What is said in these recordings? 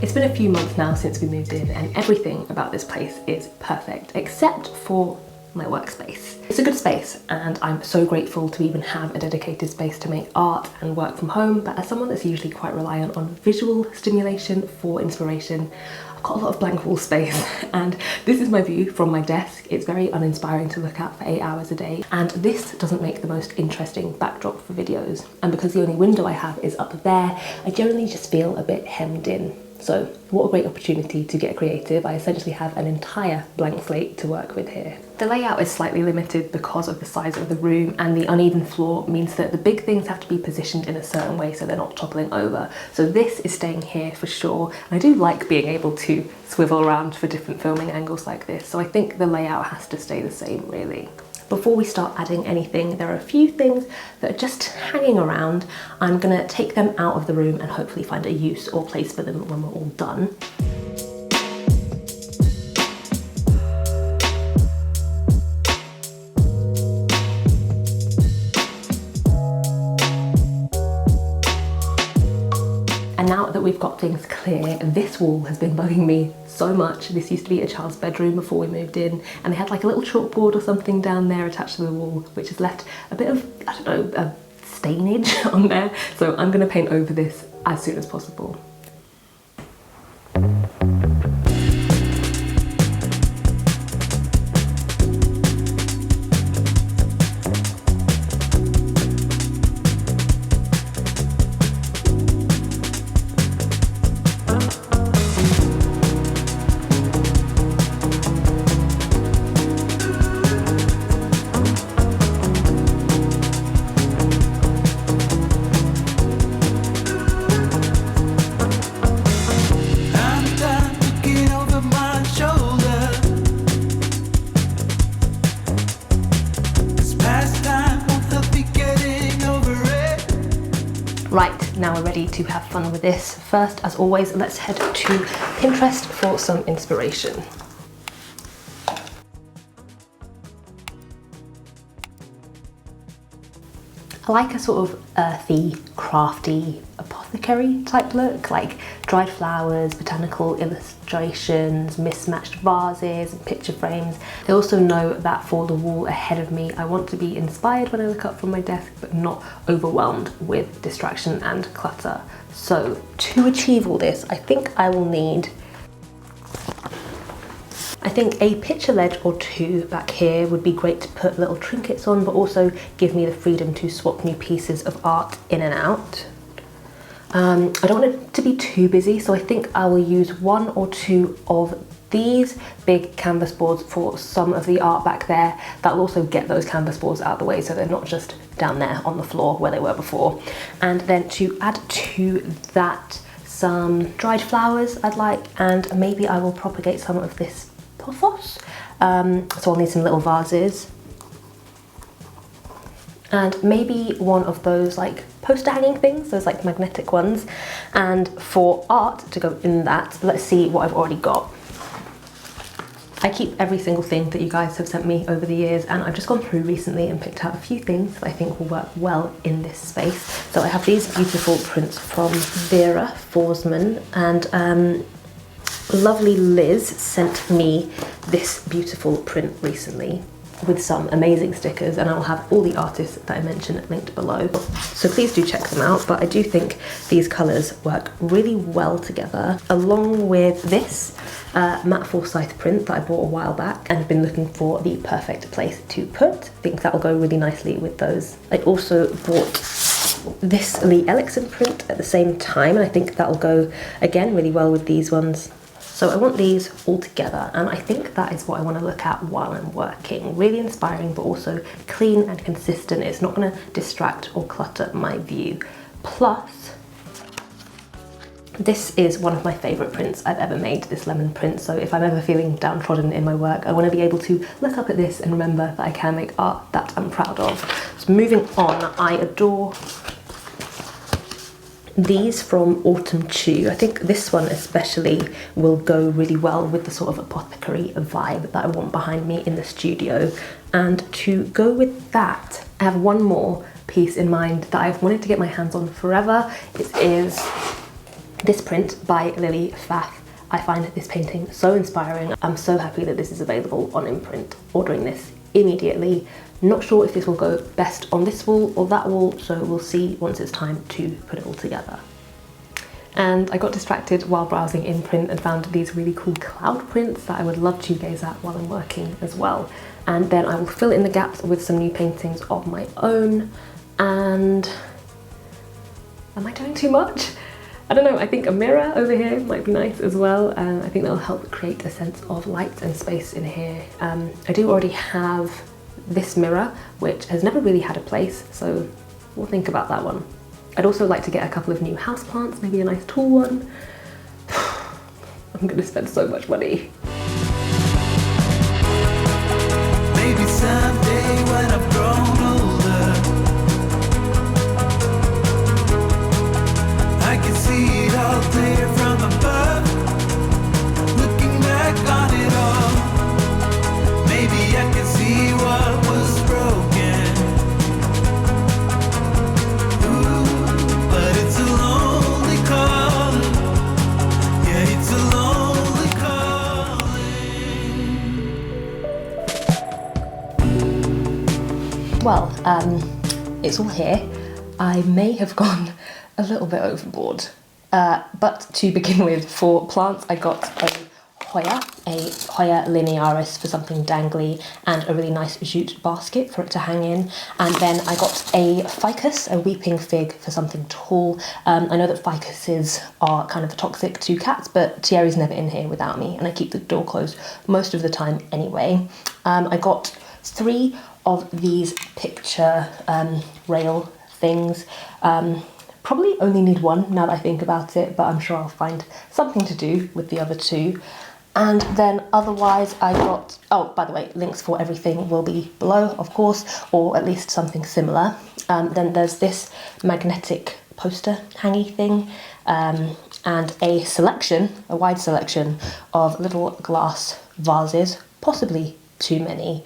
It's been a few months now since we moved in, and everything about this place is perfect, except for my workspace. It's a good space, and I'm so grateful to even have a dedicated space to make art and work from home, but as someone that's usually quite reliant on visual stimulation for inspiration, I've got a lot of blank wall space, and this is my view from my desk. It's very uninspiring to look at for 8 hours a day, and this doesn't make the most interesting backdrop for videos. And because the only window I have is up there, I generally just feel a bit hemmed in. So what a great opportunity to get creative. I essentially have an entire blank slate to work with here. The layout is slightly limited because of the size of the room, and the uneven floor means that the big things have to be positioned in a certain way so they're not toppling over. So this is staying here for sure. And I do like being able to swivel around for different filming angles like this. So I think the layout has to stay the same really. Before we start adding anything, there are a few things that are just hanging around. I'm gonna take them out of the room and hopefully find a use or place for them when we're all done. And now that we've got things clear, this wall has been bugging me so much. This used to be a child's bedroom before we moved in, and they had like a little chalkboard or something down there attached to the wall, which has left a bit of, I don't know, a stainage on there. So I'm gonna paint over this as soon as possible. Right, now we're ready to have fun with this. First, as always, let's head to Pinterest for some inspiration. I like a sort of earthy, crafty, apothecary type look, like dried flowers, botanical illustrations, mismatched vases and picture frames. I also know that for the wall ahead of me, I want to be inspired when I look up from my desk, but not overwhelmed with distraction and clutter. So to achieve all this, I think I will need a picture ledge or two back here would be great to put little trinkets on, but also give me the freedom to swap new pieces of art in and out. I don't want it to be too busy, so I think I will use 1 or 2 of these big canvas boards for some of the art back there. That will also get those canvas boards out of the way so they're not just down there on the floor where they were before. And then to add to that, some dried flowers I'd like, and maybe I will propagate some of this pothos. So I'll need some little vases. And maybe one of those like poster hanging things, those like magnetic ones. And for art to go in that, let's see what I've already got. I keep every single thing that you guys have sent me over the years, and I've just gone through recently and picked out a few things that I think will work well in this space. So I have these beautiful prints from Vera Forsman, and lovely Liz sent me this beautiful print recently with some amazing stickers, and I'll have all the artists that I mentioned linked below. So please do check them out, but I do think these colours work really well together, along with this Matt Forsyth print that I bought a while back and have been looking for the perfect place to put. I think that will go really nicely with those. I also bought this Lee Elysian print at the same time, and I think that will go again really well with these ones. So I want these all together, and I think that is what I want to look at while I'm working. Really inspiring, but also clean and consistent. It's not going to distract or clutter my view. Plus, this is one of my favourite prints I've ever made, this lemon print. So if I'm ever feeling downtrodden in my work, I want to be able to look up at this and remember that I can make art that I'm proud of. So moving on, I adore these from Autumn Chew. I think this one especially will go really well with the sort of apothecary vibe that I want behind me in the studio. And to go with that, I have one more piece in mind that I've wanted to get my hands on forever. It is This print by Lily Pfaff. I find this painting so inspiring. I'm so happy that this is available on Inprnt. Ordering this immediately. Not sure if this will go best on this wall or that wall, so we'll see once it's time to put it all together. And I got distracted while browsing Inprnt and found these really cool cloud prints that I would love to gaze at while I'm working as well. And then I will fill in the gaps with some new paintings of my own. And am I doing too much? I don't know, I think a mirror over here might be nice as well. I think that'll help create a sense of light and space in here. I do already have this mirror, which has never really had a place, so we'll think about that one. I'd also like to get a couple of new houseplants, maybe a nice tall one. I'm gonna spend so much money. Maybe someday when I've grown older, I can see it all clear from above, looking back on it all. Maybe I can see what was broken. Ooh, but it's a lonely calling. Yeah, it's a lonely calling. Well, it's all here. I may have gone a little bit overboard. But to begin with, for plants, I got a Hoya linearis for something dangly, and a really nice jute basket for it to hang in. And then I got a ficus, a weeping fig, for something tall. I know that ficuses are kind of toxic to cats, but Thierry's never in here without me, and I keep the door closed most of the time anyway. I got 3 of these picture rail things. Probably only need 1 now that I think about it, but I'm sure I'll find something to do with the other 2. And then otherwise I got, oh, by the way, links for everything will be below, of course, or at least something similar. Then there's this magnetic poster hangy thing, and a wide selection of little glass vases, possibly too many.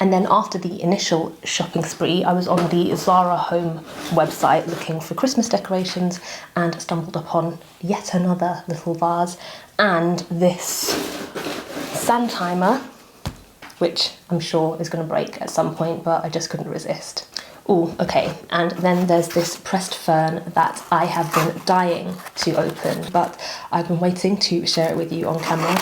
And then after the initial shopping spree, I was on the Zara Home website looking for Christmas decorations and stumbled upon yet another little vase and this sand timer, which I'm sure is going to break at some point, but I just couldn't resist. Oh, okay, and then there's this pressed fern that I have been dying to open, but I've been waiting to share it with you on camera.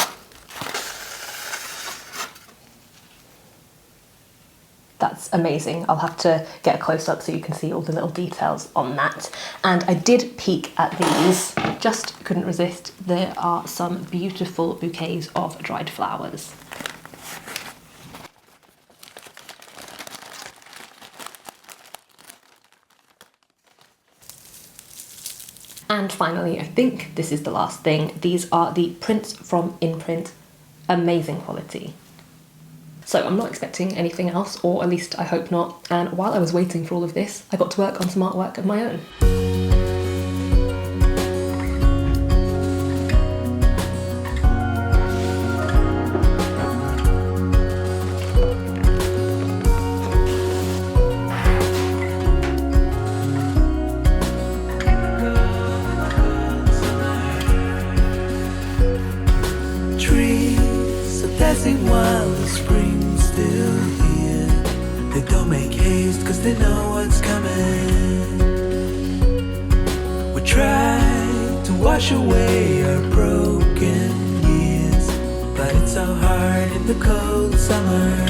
That's amazing. I'll have to get a close-up so you can see all the little details on that. And I did peek at these, just couldn't resist. There are some beautiful bouquets of dried flowers. And finally, I think this is the last thing. These are the prints from Inprnt. Amazing quality. So I'm not expecting anything else, or at least I hope not. And while I was waiting for all of this, I got to work on some artwork of my own. Trees are dancing while the spring's still here. They don't make haste cause they know what's coming. We try to wash away our broken years, but it's so hard in the cold summer.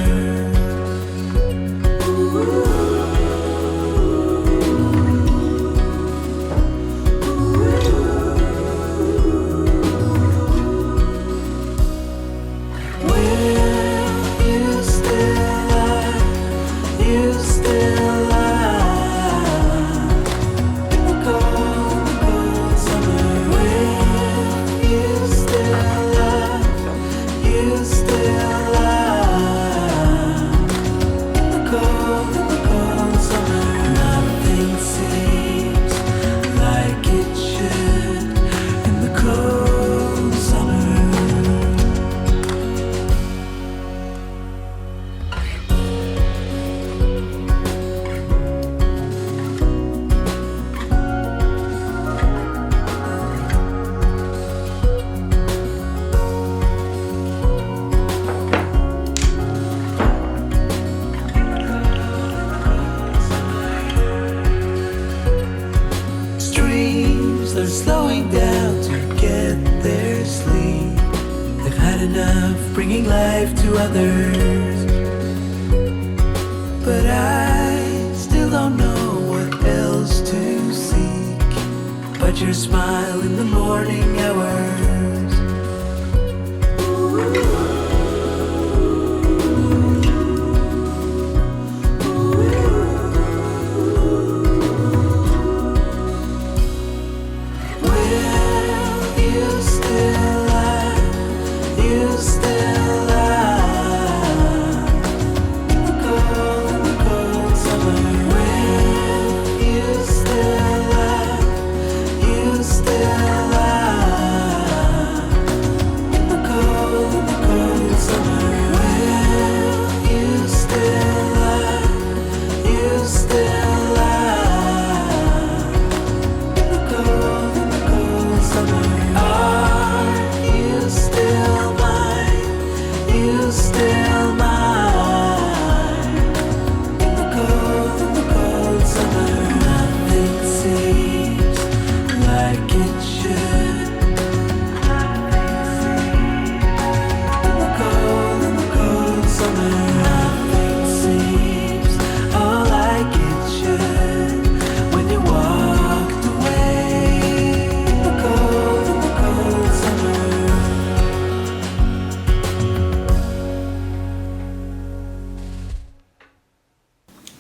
are slowing down to get their sleep. They've had enough bringing life to others. But I still don't know what else to seek but your smile in the morning hours.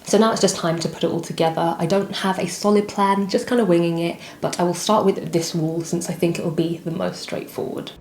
So now it's just time to put it all together. I don't have a solid plan, just kind of winging it, but I will start with this wall since I think it will be the most straightforward.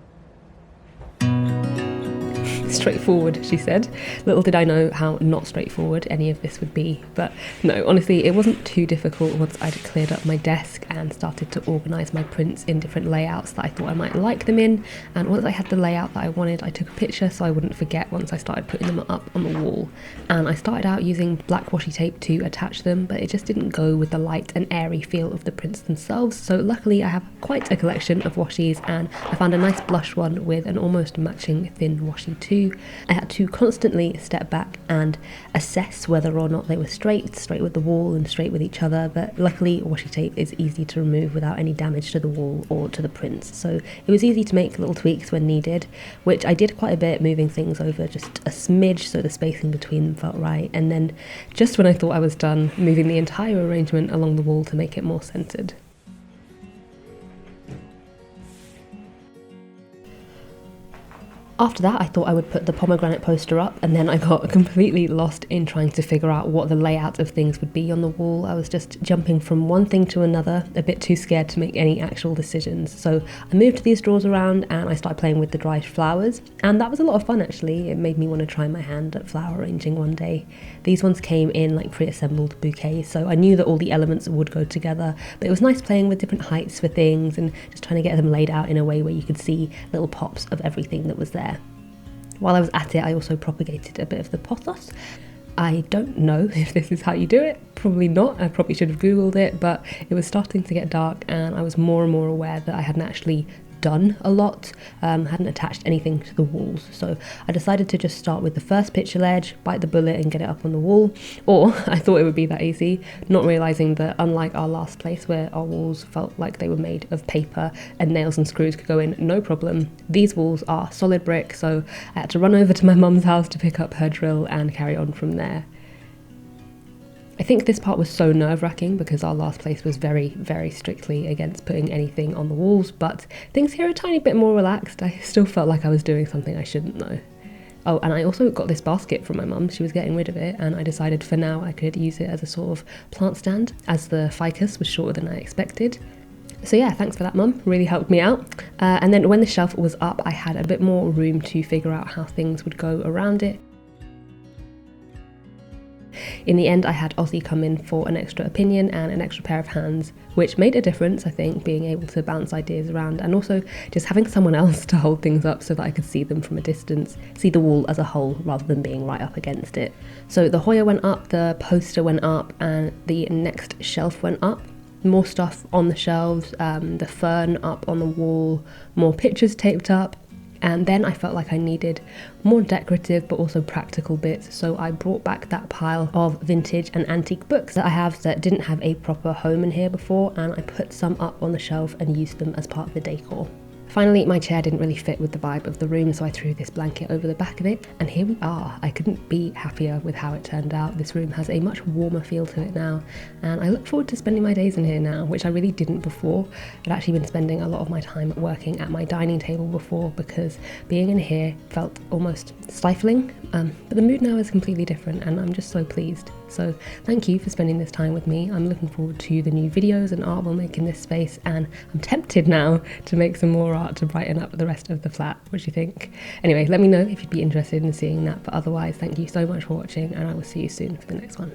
Straightforward, she said. Little did I know how not straightforward any of this would be. But no, honestly, it wasn't too difficult once I'd cleared up my desk and started to organise my prints in different layouts that I thought I might like them in. And once I had the layout that I wanted, I took a picture so I wouldn't forget once I started putting them up on the wall. And I started out using black washi tape to attach them, but it just didn't go with the light and airy feel of the prints themselves. So luckily I have quite a collection of washies, and I found a nice blush one with an almost matching thin washi too. I had to constantly step back and assess whether or not they were straight with the wall and straight with each other, but luckily washi tape is easy to remove without any damage to the wall or to the prints, so it was easy to make little tweaks when needed, which I did quite a bit, moving things over just a smidge so the spacing between them felt right, and then just when I thought I was done, moving the entire arrangement along the wall to make it more centered. After that, I thought I would put the pomegranate poster up, and then I got completely lost in trying to figure out what the layout of things would be on the wall. I was just jumping from one thing to another, a bit too scared to make any actual decisions. So I moved these drawers around and I started playing with the dried flowers, and that was a lot of fun actually. It made me want to try my hand at flower arranging one day. These ones came in like pre-assembled bouquets, so I knew that all the elements would go together, but it was nice playing with different heights for things and just trying to get them laid out in a way where you could see little pops of everything that was there. While I was at it, I also propagated a bit of the pothos. I don't know if this is how you do it, probably not, I probably should have googled it, but it was starting to get dark and I was more and more aware that I hadn't actually done a lot, hadn't attached anything to the walls, so I decided to just start with the first picture ledge, bite the bullet and get it up on the wall, or I thought it would be that easy, not realising that unlike our last place where our walls felt like they were made of paper and nails and screws could go in no problem, these walls are solid brick, so I had to run over to my mum's house to pick up her drill and carry on from there. I think this part was so nerve-wracking because our last place was very, very strictly against putting anything on the walls, but things here are a tiny bit more relaxed. I still felt like I was doing something I shouldn't though. Oh, and I also got this basket from my mum. She was getting rid of it, and I decided for now I could use it as a sort of plant stand, as the ficus was shorter than I expected. So yeah, thanks for that, Mum, really helped me out. And then when the shelf was up, I had a bit more room to figure out how things would go around it. In the end, I had Ozzy come in for an extra opinion and an extra pair of hands, which made a difference, I think, being able to bounce ideas around and also just having someone else to hold things up so that I could see them from a distance, see the wall as a whole rather than being right up against it. So the Hoyer went up, the poster went up, and the next shelf went up. More stuff on the shelves, the fern up on the wall, more pictures taped up. And then I felt like I needed more decorative but also practical bits, so I brought back that pile of vintage and antique books that I have that didn't have a proper home in here before, and I put some up on the shelf and used them as part of the decor. Finally, my chair didn't really fit with the vibe of the room, so I threw this blanket over the back of it, and here we are. I couldn't be happier with how it turned out. This room has a much warmer feel to it now, and I look forward to spending my days in here now, which I really didn't before. I'd actually been spending a lot of my time working at my dining table before because being in here felt almost stifling, but the mood now is completely different, and I'm just so pleased. So thank you for spending this time with me. I'm looking forward to the new videos and art we'll make in this space, and I'm tempted now to make some more art to brighten up the rest of the flat. What do you think? Anyway, let me know if you'd be interested in seeing that, but otherwise thank you so much for watching, and I will see you soon for the next one.